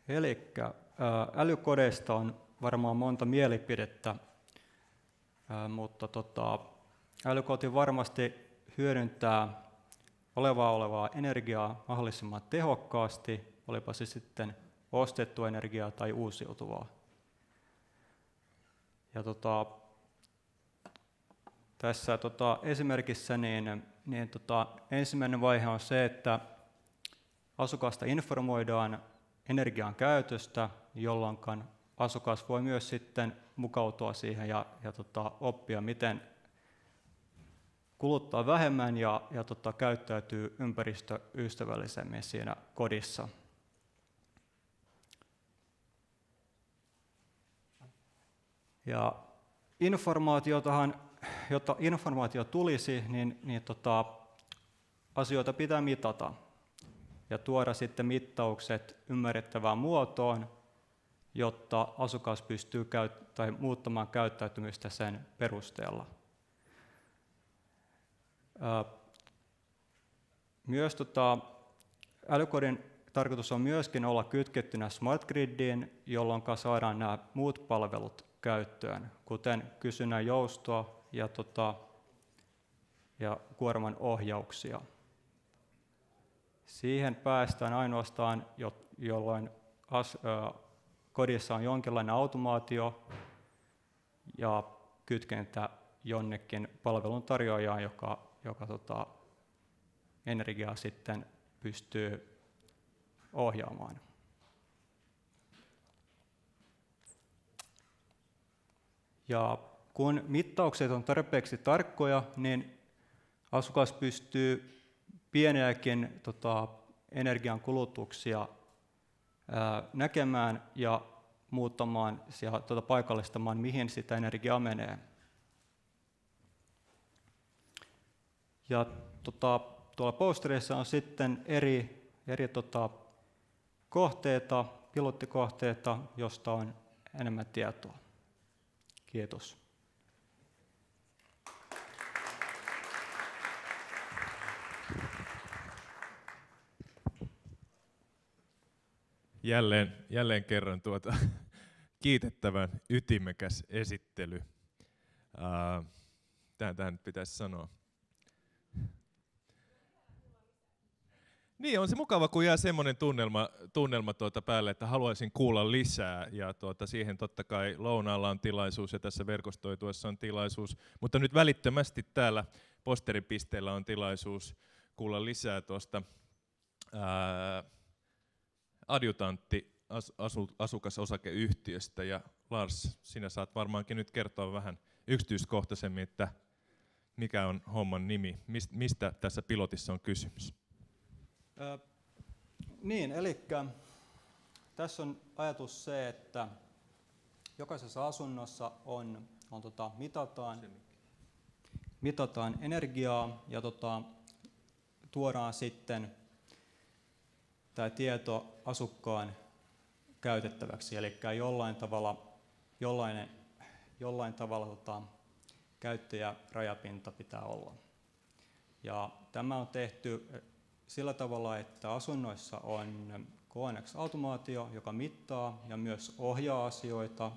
Eli älykodeista on varmaan monta mielipidettä, mutta älykoti varmasti hyödyntää olevaa energiaa mahdollisimman tehokkaasti, olipa se sitten ostettua energiaa tai uusiutuvaa. Ja tässä esimerkissä ensimmäinen vaihe on se, että asukasta informoidaan energian käytöstä, jolloin asukas voi myös sitten mukautua siihen ja oppia, miten kuluttaa vähemmän ja käyttäytyy ympäristöystävällisemmin siinä kodissa. Ja jotta informaatio tulisi, niin asioita pitää mitata ja tuoda sitten mittaukset ymmärrettävään muotoon, jotta asukas pystyy muuttamaan käyttäytymistä sen perusteella. Myös älykodin tarkoitus on myöskin olla kytkettynä smart gridiin, jolloin saadaan nämä muut palvelut käyttöön, kuten kysynnän joustoa ja kuorman ohjauksia. Siihen päästään ainoastaan, jolloin kodissa on jonkinlainen automaatio ja kytkentä jonnekin palveluntarjoajaan, joka energiaa sitten pystyy ohjaamaan. Ja kun mittaukset on tarpeeksi tarkkoja, niin asukas pystyy pieniäkin energian kulutuksia näkemään ja muuttamaan ja paikallistamaan, mihin sitä energiaa menee. Ja tuolla posterissa on sitten eri kohteita, pilottikohteita, josta on enemmän tietoa. Kiitos. Jälleen kerran kiitettävän ytimekäs esittely. Tämä nyt pitäisi sanoa. Niin, on se mukava, kun jää semmoinen tunnelma päälle, että haluaisin kuulla lisää. Ja siihen totta kai lounaalla on tilaisuus ja tässä verkostoituessa on tilaisuus. Mutta nyt välittömästi täällä posteripisteellä on tilaisuus kuulla lisää tuosta adjutantti asukasosakeyhtiöstä. Ja Lars, sinä saat varmaankin nyt kertoa vähän yksityiskohtaisemmin, että mikä on homman nimi, mistä tässä pilotissa on kysymys. Eli tässä on ajatus se, että jokaisessa asunnossa mitataan energiaa ja tuodaan sitten tämä tieto asukkaan käytettäväksi, eli jollain tavalla käyttäjärajapinta pitää olla. Ja tämä on tehty sillä tavalla, että asunnoissa on KNX-automaatio, joka mittaa ja myös ohjaa asioita.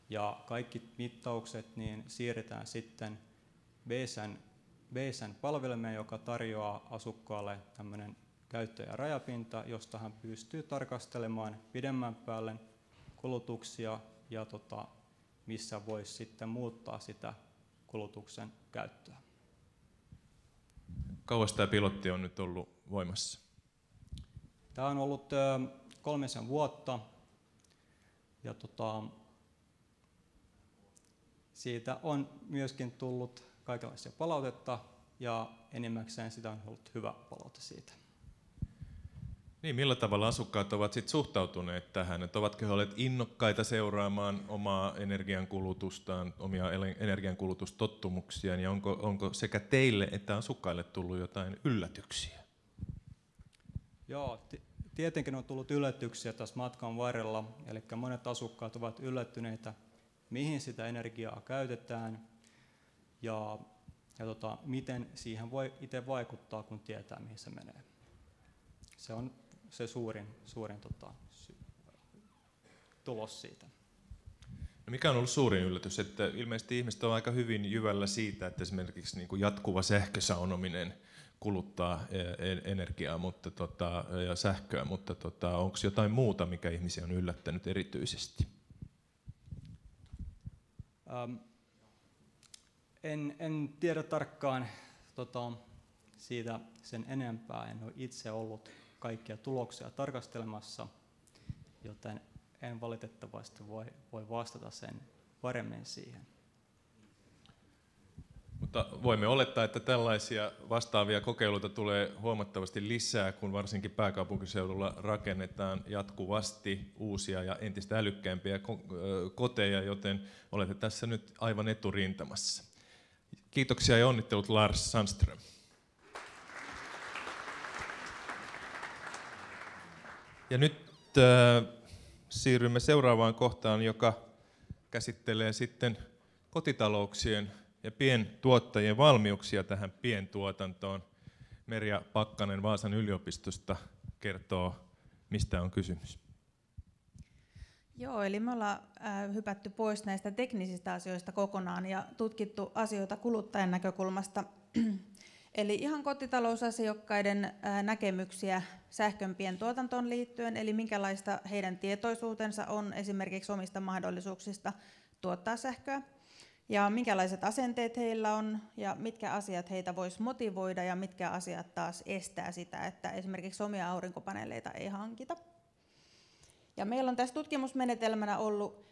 Ja kaikki mittaukset niin siirretään sitten BSN-palvelimeen, joka tarjoaa asukkaalle tämmöinen käyttäjärajapinta, josta hän pystyy tarkastelemaan pidemmän päälle kulutuksia ja missä voisi sitten muuttaa sitä kulutuksen käyttöä. Kauas tämä pilotti on nyt ollut voimassa? Tämä on ollut 3 vuotta ja siitä on myöskin tullut kaikenlaisia palautetta ja enimmäkseen sitä on ollut hyvä palaute siitä. Niin, millä tavalla asukkaat ovat sit suhtautuneet tähän? Että ovatko he olleet innokkaita seuraamaan omaa energiankulutustaan, omia energiankulutustottumuksiaan, ja onko sekä teille että asukkaille tullut jotain yllätyksiä? Joo, tietenkin on tullut yllätyksiä tässä matkan varrella, eli monet asukkaat ovat yllättyneitä, mihin sitä energiaa käytetään ja miten siihen voi itse vaikuttaa, kun tietää, mihin se menee. Se on se suurin tulos siitä. No mikä on ollut suurin yllätys? Että ilmeisesti ihmiset on aika hyvin jyvällä siitä, että esimerkiksi niin kuin jatkuva sähkösaunominen kuluttaa energiaa ja sähköä, mutta onko jotain muuta, mikä ihmisiä on yllättänyt erityisesti? En tiedä tarkkaan siitä sen enempää. En ole itse ollut kaikkia tuloksia tarkastelemassa, joten en valitettavasti voi vastata sen paremmin siihen. Mutta voimme olettaa, että tällaisia vastaavia kokeiluita tulee huomattavasti lisää, kun varsinkin pääkaupunkiseudulla rakennetaan jatkuvasti uusia ja entistä älykkäämpiä koteja, joten olette tässä nyt aivan eturintamassa. Kiitoksia ja onnittelut Lars Sandström. Ja nyt siirrymme seuraavaan kohtaan, joka käsittelee sitten kotitalouksien ja pientuottajien valmiuksia tähän pientuotantoon. Merja Pakkanen Vaasan yliopistosta kertoo, mistä on kysymys. Joo, eli me ollaan hypätty pois näistä teknisistä asioista kokonaan ja tutkittu asioita kuluttajan näkökulmasta. Eli ihan kotitalousasiakkaiden näkemyksiä sähkön pientuotantoon liittyen, eli minkälaista heidän tietoisuutensa on esimerkiksi omista mahdollisuuksista tuottaa sähköä, ja minkälaiset asenteet heillä on, ja mitkä asiat heitä voisi motivoida, ja mitkä asiat taas estää sitä, että esimerkiksi omia aurinkopaneeleita ei hankita. Ja meillä on tässä tutkimusmenetelmänä ollut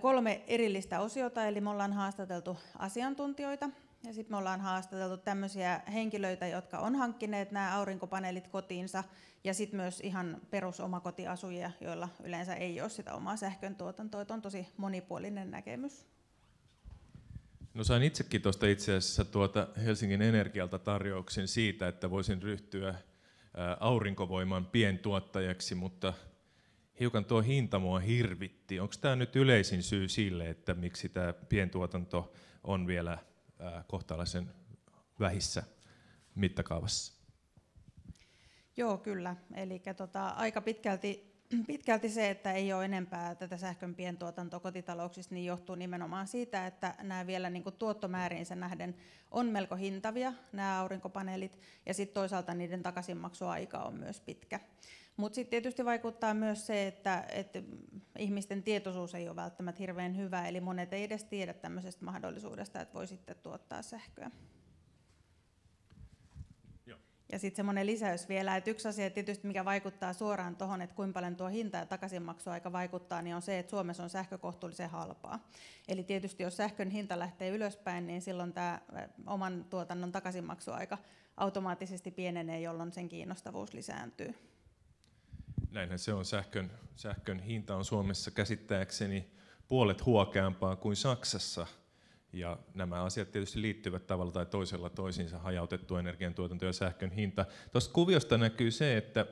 3 erillistä osiota, eli me ollaan haastateltu asiantuntijoita, ja sitten me ollaan haastateltu tämmöisiä henkilöitä, jotka on hankkineet nämä aurinkopaneelit kotiinsa, ja sitten myös ihan perusomakotiasujia, joilla yleensä ei ole sitä omaa sähköntuotantoa, että on tosi monipuolinen näkemys. No sain itsekin tuosta itse asiassa Helsingin Energialta tarjouksen siitä, että voisin ryhtyä aurinkovoiman pientuottajaksi, mutta hiukan tuo hinta mua hirvitti. Onko tämä nyt yleisin syy sille, että miksi tämä pientuotanto on vielä kohtalaisen vähissä mittakaavassa? Joo, kyllä. Eli aika pitkälti se, että ei ole enempää tätä sähkön pientuotantoa kotitalouksissa, niin johtuu nimenomaan siitä, että nämä vielä niin kuin tuottomääriinsä nähden on melko hintavia, nämä aurinkopaneelit, ja sitten toisaalta niiden takaisinmaksuaika on myös pitkä. Mutta sitten tietysti vaikuttaa myös se, että ihmisten tietoisuus ei ole välttämättä hirveän hyvä, eli monet ei edes tiedä tämmöisestä mahdollisuudesta, että voi sitten tuottaa sähköä. Joo. Ja sitten semmoinen lisäys vielä, että yksi asia tietysti, mikä vaikuttaa suoraan tuohon, että kuinka paljon tuo hinta ja takaisinmaksuaika vaikuttaa, niin on se, että Suomessa on sähkö kohtuullisen halpaa. Eli tietysti jos sähkön hinta lähtee ylöspäin, niin silloin tämä oman tuotannon takaisinmaksuaika automaattisesti pienenee, jolloin sen kiinnostavuus lisääntyy. Näinhän se on. Sähkön hinta on Suomessa käsittääkseni puolet huokeampaa kuin Saksassa. Ja nämä asiat tietysti liittyvät tavalla tai toisella toisiinsa, hajautettu energiantuotanto ja sähkön hinta. Tuosta kuviosta näkyy se, että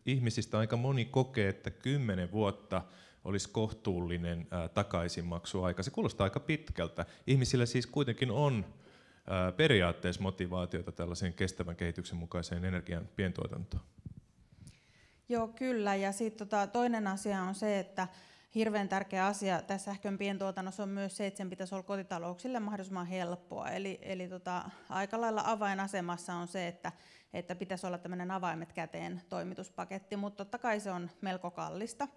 ihmisistä aika moni kokee, että 10 vuotta olisi kohtuullinen takaisinmaksuaika. Se kuulostaa aika pitkältä. Ihmisillä siis kuitenkin on periaatteessa motivaatiota tällaiseen kestävän kehityksen mukaiseen energian pientuotantoon. Joo, kyllä. Ja sitten toinen asia on se, että hirveän tärkeä asia tässä sähkön pientuotannossa on myös se, että sen pitäisi olla kotitalouksille mahdollisimman helppoa. Eli aika lailla avainasemassa on se, että pitäisi olla tämmöinen avaimet käteen toimituspaketti, mutta totta kai se on melko kallista.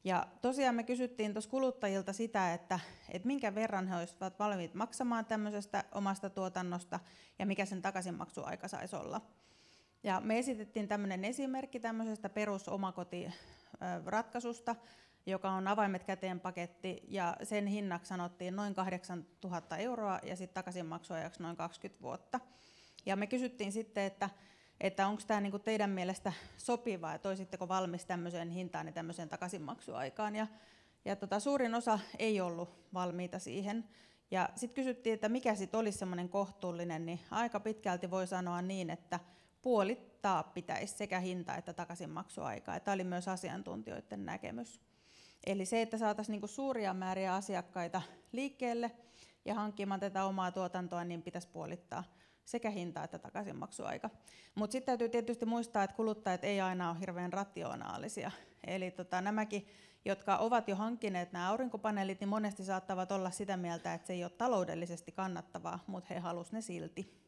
Ja tosiaan me kysyttiin tuossa kuluttajilta sitä, että minkä verran he olisivat valmiit maksamaan tämmöisestä omasta tuotannosta ja mikä sen takaisinmaksuaika saisi olla. Ja me esitettiin tämmöinen esimerkki tämmöisestä perusomakotiratkaisusta, joka on avaimet käteen paketti, ja sen hinnaksi sanottiin noin 8 000 € ja sitten takaisinmaksuajaksi noin 20 vuotta. Ja me kysyttiin sitten, että onko tämä niinku teidän mielestä sopivaa, että olisitteko valmis tämmöiseen hintaan ja tämmöiseen takaisinmaksuaikaan. Ja suurin osa ei ollut valmiita siihen. Ja sitten kysyttiin, että mikä sitten olisi semmoinen kohtuullinen, niin aika pitkälti voi sanoa niin, että puolittaa pitäisi sekä hinta että takaisinmaksuaikaa. Tämä oli myös asiantuntijoiden näkemys. Eli se, että saataisiin niinku suuria määriä asiakkaita liikkeelle ja hankkimaan tätä omaa tuotantoa, niin pitäisi puolittaa sekä hinta että takaisinmaksuaika. Mutta sitten täytyy tietysti muistaa, että kuluttajat ei aina ole hirveän rationaalisia. Eli nämäkin jotka ovat jo hankkineet nämä aurinkopaneelit, niin monesti saattavat olla sitä mieltä, että se ei ole taloudellisesti kannattavaa, mutta he halusivat ne silti.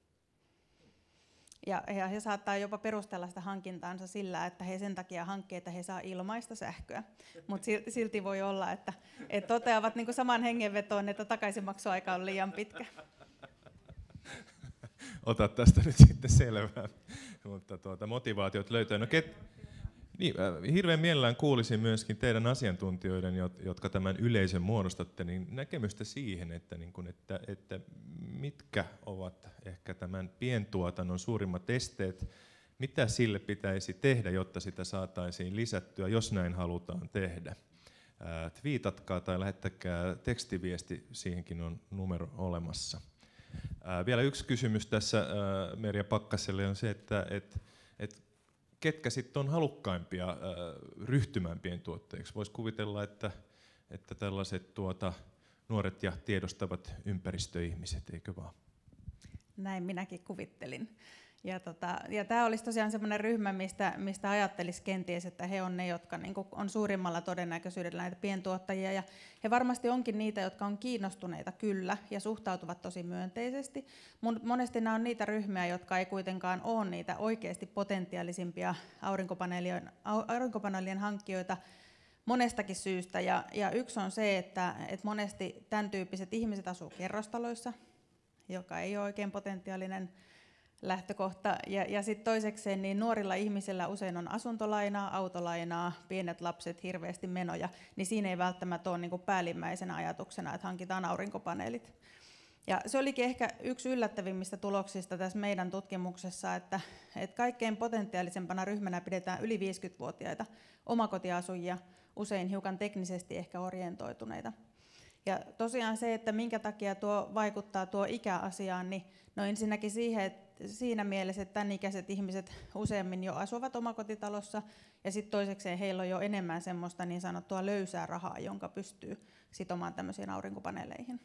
Ja he saattaa jopa perustella sitä hankintaansa sillä, että he sen takia hankkii, että he saa ilmaista sähköä. Mutta silti voi olla, että toteavat niin kuin saman hengenvetoon, että takaisinmaksuaika on liian pitkä. Ota tästä nyt sitten selvää, mutta motivaatiot löytyy. No niin, hirveän mielellään kuulisin myöskin teidän asiantuntijoiden, jotka tämän yleisön muodostatte, niin näkemystä siihen, että mitkä ovat ehkä tämän pientuotannon suurimmat esteet, mitä sille pitäisi tehdä, jotta sitä saataisiin lisättyä, jos näin halutaan tehdä. Twiitatkaa tai lähettäkää tekstiviesti, siihenkin on numero olemassa. Vielä yksi kysymys tässä Merja Pakkaselle on se, että ketkä sitten on halukkaimpia ryhtymään pientuotteiksi? Voisi kuvitella, että tällaiset nuoret ja tiedostavat ympäristöihmiset, eikö vaan? Näin minäkin kuvittelin. Ja tämä olisi tosiaan sellainen ryhmä, mistä ajattelisi kenties, että he on ne, jotka on suurimmalla todennäköisyydellä näitä pientuottajia. Ja he varmasti onkin niitä, jotka on kiinnostuneita kyllä ja suhtautuvat tosi myönteisesti. Monesti nämä on niitä ryhmiä, jotka ei kuitenkaan ole niitä oikeasti potentiaalisimpia aurinkopaneelien hankkijoita monestakin syystä. Ja yksi on se, että monesti tämän tyyppiset ihmiset asuu kerrostaloissa, joka ei ole oikein potentiaalinen lähtökohta. Ja sitten toisekseen niin nuorilla ihmisillä usein on asuntolainaa, autolainaa, pienet lapset, hirveästi menoja, niin siinä ei välttämättä ole niin päällimmäisenä ajatuksena, että hankitaan aurinkopaneelit. Ja se olikin ehkä yksi yllättävimmistä tuloksista tässä meidän tutkimuksessa, että kaikkein potentiaalisempana ryhmänä pidetään yli 50-vuotiaita omakotiasujia, usein hiukan teknisesti ehkä orientoituneita. Ja tosiaan se, että minkä takia tuo vaikuttaa tuo ikäasiaan, niin no ensinnäkin siinä mielessä, että tämän ikäiset ihmiset useammin jo asuvat omakotitalossa, ja sitten toisekseen heillä on jo enemmän semmoista niin sanottua löysää rahaa, jonka pystyy sitomaan tämmöisiin aurinkopaneeleihin.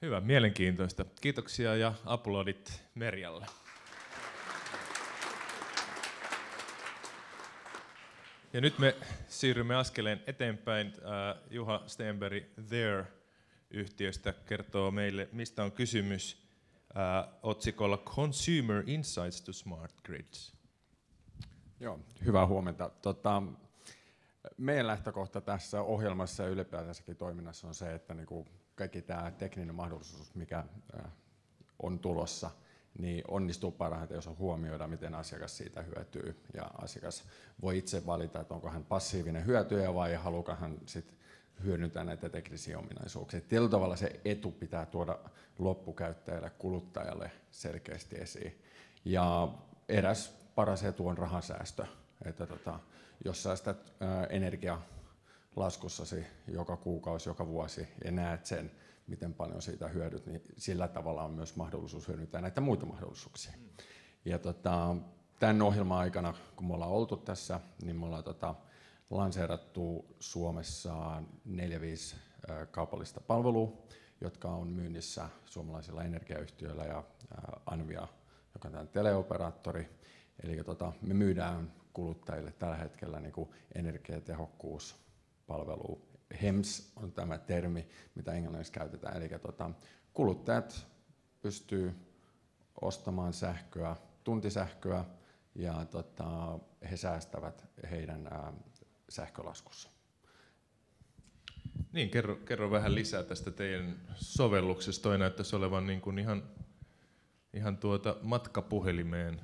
Hyvä, mielenkiintoista. Kiitoksia ja aplodit Merjalle. Ja nyt me siirrymme askeleen eteenpäin. Juha Stenberg There-yhtiöstä kertoo meille, mistä on kysymys otsikolla Consumer Insights to Smart Grids. Joo, hyvää huomenta. Meidän lähtökohta tässä ohjelmassa ja ylipäätänsäkin toiminnassa on se, että niinku kaikki tämä tekninen mahdollisuus, mikä on tulossa, niin onnistuu parhaiten, jos on huomioida, miten asiakas siitä hyötyy. Ja asiakas voi itse valita, että onko hän passiivinen hyötyjä vai haluuko hän sit hyödyntää näitä teknisiä ominaisuuksia. Tietyllä tavalla se etu pitää tuoda loppukäyttäjälle, kuluttajalle selkeästi esiin. Ja eräs paras etu on rahasäästö. Että jos säästät energialaskussasi joka kuukausi, joka vuosi ja näet sen, miten paljon siitä hyödyt, niin sillä tavalla on myös mahdollisuus hyödyntää näitä muita mahdollisuuksia. Ja tämän ohjelman aikana, kun me ollaan oltu tässä, niin me ollaan lanseerattu Suomessa 4-5 kaupallista palvelua, jotka on myynnissä suomalaisilla energiayhtiöillä ja Anvia, joka on tämän teleoperaattori. Eli me myydään kuluttajille tällä hetkellä niin kuin energiatehokkuuspalvelua. HEMS on tämä termi, mitä englanniksi käytetään. Eli kuluttajat pystyy ostamaan sähköä, tuntisähköä, ja he säästävät heidän sähkölaskussa. Niin, kerro vähän lisää tästä teidän sovelluksesta. Toi näyttäisi olevan niin kuin ihan matkapuhelimeen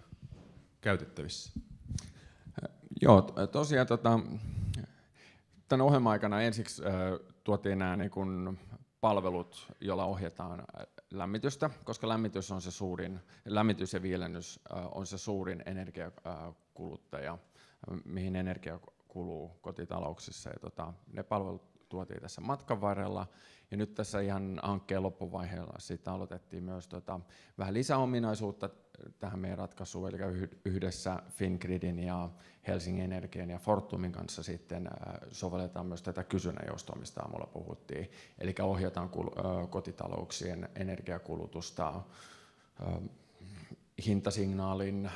käytettävissä. Joo, tosiaan tämän ohjelman aikana ensiksi tuotiin nämä niin kuin palvelut, joilla ohjataan lämmitystä, koska lämmitys ja viilennys on se suurin energiakuluttaja, mihin energia kuluu kotitalouksissa. Ja ne palvelut tuotiin tässä matkan varrella. Ja nyt tässä ihan hankkeen loppuvaiheella siitä aloitettiin myös vähän lisäominaisuutta tähän meidän ratkaisuun, eli yhdessä Fingridin ja Helsingin Energian ja Fortumin kanssa sitten sovelletaan myös tätä kysynnän joustoa, mistä aamulla puhuttiin. Eli ohjataan kotitalouksien energiakulutusta hintasignaalin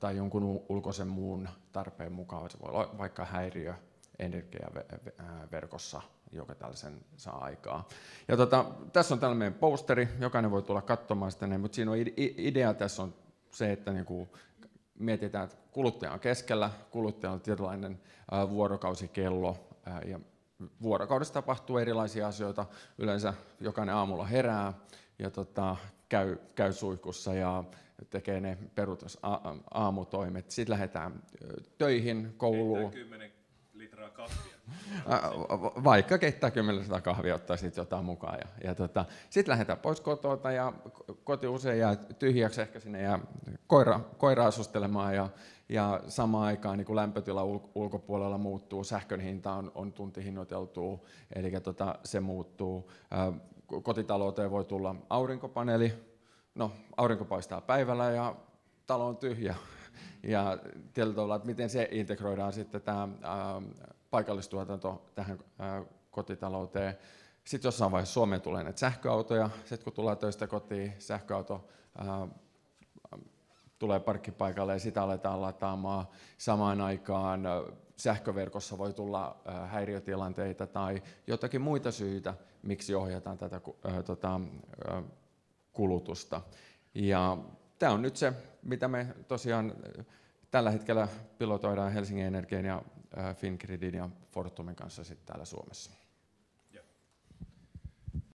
tai jonkun ulkoisen muun tarpeen mukaan. Se voi olla vaikka häiriö energiaverkossa, joka tällaisen saa aikaa. Ja tässä on tällainen posteri, jokainen voi tulla katsomaan sitä, mutta siinä on idea tässä on se, että niinku mietitään, että kuluttaja on keskellä, kuluttajalla on tietynlainen vuorokausikello ja vuorokaudessa tapahtuu erilaisia asioita. Yleensä jokainen aamulla herää ja käy suihkussa ja tekee ne aamutoimet. Sitten lähdetään töihin, kouluun. 10 litraa kahvia. Vaikka keittää 10 litraa kahvia, ottaa sitten jotain mukaan. Sitten lähdetään pois kotota ja koti usein jää tyhjäksi, ehkä sinne jää koira asustelemaan ja samaan aikaan niin kun lämpötila ulkopuolella muuttuu, sähkön hinta on tuntihinnoiteltu, eli se muuttuu. Kotitalouteen voi tulla aurinkopaneeli, no aurinko paistaa päivällä ja talo on tyhjä. Ja tietyllä tavalla, että miten se integroidaan sitten tämä paikallistuotanto tähän kotitalouteen. Sitten jossain vaiheessa Suomeen tulee näitä sähköautoja, sitten kun tullaan töistä kotiin, sähköauto tulee parkkipaikalle ja sitä aletaan lataamaan. Samaan aikaan sähköverkossa voi tulla häiriötilanteita tai jotakin muita syitä, miksi ohjataan tätä kulutusta. Ja tämä on nyt se, mitä me tosiaan tällä hetkellä pilotoidaan Helsingin Energian ja Fingridin ja Fortumin kanssa sitten täällä Suomessa.